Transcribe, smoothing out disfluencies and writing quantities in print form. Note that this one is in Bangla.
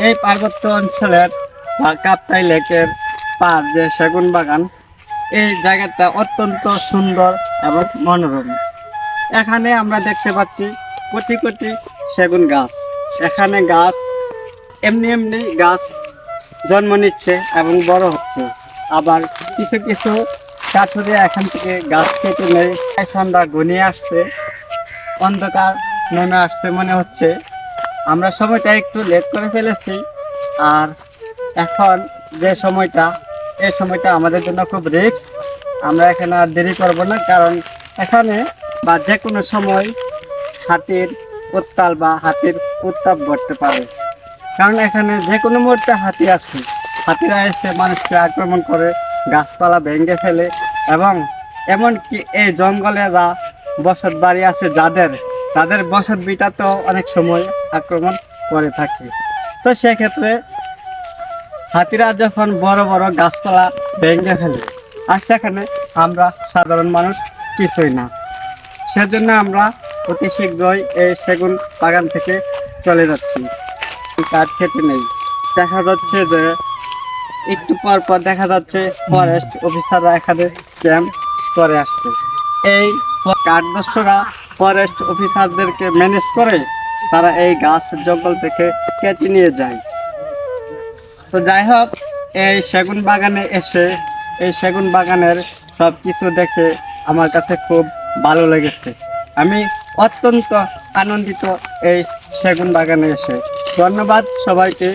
এই পার্বত্য অঞ্চলের বা কাপ্তাই লেকের পার যে সেগুন বাগান, এই জায়গাটা অত্যন্ত সুন্দর এবং মনোরম। এখানে আমরা দেখতে পাচ্ছি কোটি কোটি সেগুন গাছ। এখানে গাছ এমনি এমনি গাছ জন্ম নিচ্ছে এবং বড় হচ্ছে। আবার কিছু কিছু কাঠুরে এখান থেকে গাছ কেটে নেই। সন্ধ্যা ঘনিয়ে আসছে, অন্ধকার নেমে আসছে মনে হচ্ছে। আমরা সময়টা একটু লেট করে ফেলেছি। আর এখন যে সময়টা, এই সময়টা আমাদের জন্য খুব রিস্ক। আমরা এখানে আর দেরি করব না, কারণ এখানে বা যে কোনো সময় হাতির উত্তাল বা হাতির উত্তাপ ঘটতে পারে। কারণ এখানে যে কোনো মুহূর্তে হাতি আসে। হাতিরা এসে মানুষকে আক্রমণ করে, গাছপালা ভেঙে ফেলে এবং এমনকি এই জঙ্গলে যা বসত বাড়ি আছে তাদের বসত ভিটা তো অনেক সময় আক্রমণ করে থাকে। তো সেক্ষেত্রে হাতিরা যখন বড় বড় গাছপালা ভেঙে ফেলে, আর সেখানে আমরা সাধারণ মানুষ কিছুই না। সেজন্য আমরা অতি শীঘ্রই এই সেগুন বাগান থেকে চলে যাচ্ছি। কাঠ কেটে নেই। দেখা যাচ্ছে যে একটু পর পর দেখা যাচ্ছে ফরেস্ট অফিসাররা এখানে ক্যাম্প করে আসছে। এই কাঠদস্যুরা ফরেস্ট অফিসারদেরকে ম্যানেজ করে তারা এই গাছ জঙ্গল থেকে কেটে নিয়ে যায়। তো যাই হোক, এই সেগুন বাগানে এসে এই সেগুন বাগানের সব কিছু দেখে আমার কাছে খুব ভালো লেগেছে। আমি অত্যন্ত আনন্দিত এই সেগুন বাগানে এসে। ধন্যবাদ সবাইকে।